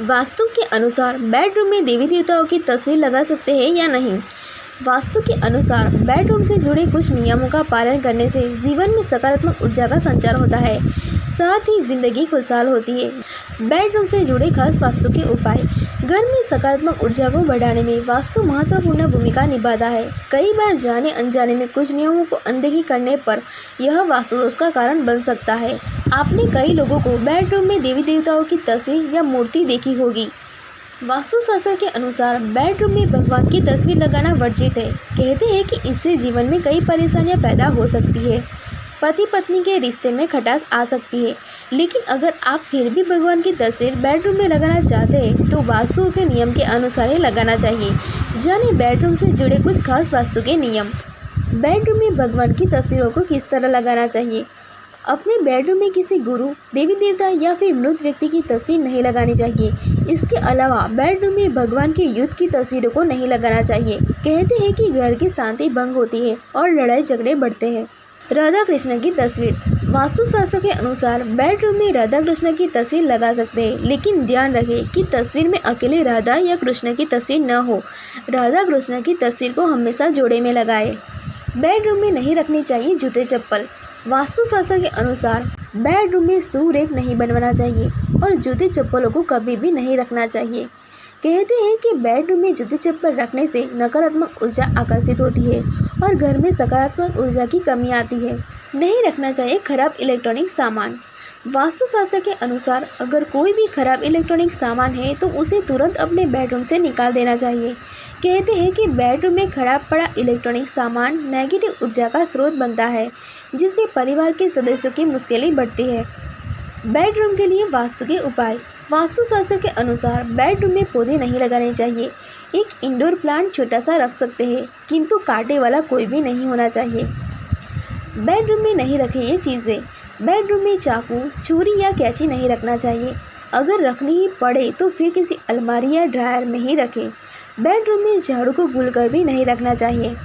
वास्तु के अनुसार बेडरूम में देवी देवताओं की तस्वीर लगा सकते हैं या नहीं। वास्तु के अनुसार बेडरूम से जुड़े कुछ नियमों का पालन करने से जीवन में सकारात्मक ऊर्जा का संचार होता है, साथ ही जिंदगी खुशहाल होती है। बेडरूम से जुड़े खास वास्तु के उपाय। घर में सकारात्मक ऊर्जा को बढ़ाने में वास्तु महत्वपूर्ण भूमिका निभाता है। कई बार जाने अनजाने में कुछ नियमों को अनदेखी करने पर यह वास्तु दोष का कारण बन सकता है। आपने कई लोगों को बेडरूम में देवी देवताओं की तस्वीर या मूर्ति देखी होगी। वास्तुशास्त्र के अनुसार बेडरूम में भगवान की तस्वीर लगाना वर्जित है। कहते हैं कि इससे जीवन में कई परेशानियां पैदा हो सकती है, पति पत्नी के रिश्ते में खटास आ सकती है। लेकिन अगर आप फिर भी भगवान की तस्वीर बेडरूम में लगाना चाहते हैं तो वास्तु के नियम के अनुसार ही लगाना चाहिए। जानिए बेडरूम से जुड़े कुछ खास वास्तु के नियम। बेडरूम में भगवान की तस्वीरों को किस तरह लगाना चाहिए। अपने बेडरूम में किसी गुरु, देवी देवता या फिर मृत व्यक्ति की तस्वीर नहीं लगानी चाहिए। इसके अलावा बेडरूम में भगवान के युद्ध की तस्वीरों को नहीं लगाना चाहिए। कहते हैं कि घर की शांति भंग होती है और लड़ाई झगड़े बढ़ते हैं। राधा कृष्ण की तस्वीर। वास्तुशास्त्र के अनुसार बेडरूम में राधा कृष्ण की तस्वीर लगा सकते हैं, लेकिन ध्यान रखें कि तस्वीर में अकेले राधा या कृष्ण की तस्वीर न हो। राधा कृष्ण की तस्वीर को हमेशा जोड़े में लगाएं। बेडरूम में नहीं रखनी चाहिए जूते चप्पल। वास्तुशास्त्र के अनुसार बेडरूम में शू रैक नहीं बनवाना चाहिए और जूते चप्पलों को कभी भी नहीं रखना चाहिए। कहते हैं कि बेडरूम में जूते चप्पल रखने से नकारात्मक ऊर्जा आकर्षित होती है और घर में सकारात्मक ऊर्जा की कमी आती है। नहीं रखना चाहिए खराब इलेक्ट्रॉनिक सामान। वास्तुशास्त्र के अनुसार अगर कोई भी खराब इलेक्ट्रॉनिक सामान है तो उसे तुरंत अपने बेडरूम से निकाल देना चाहिए। कहते हैं कि बेडरूम में खराब पड़ा इलेक्ट्रॉनिक सामान नेगेटिव ऊर्जा का स्रोत बनता है, जिससे परिवार के सदस्यों की मुश्किलें बढ़ती है। बेडरूम के लिए वास्तु के उपाय। वास्तुशास्त्र के अनुसार बेडरूम में पौधे नहीं लगाने चाहिए। एक इंडोर प्लांट छोटा सा रख सकते हैं, किंतु कांटे वाला कोई भी नहीं होना चाहिए। बेडरूम में नहीं रखें ये चीज़ें। बेडरूम में चाकू, छुरी या कैंची नहीं रखना चाहिए। अगर रखनी ही पड़े तो फिर किसी अलमारी या ड्रायर में ही रखें। बेडरूम में झाड़ू को भूलकर भी नहीं रखना चाहिए।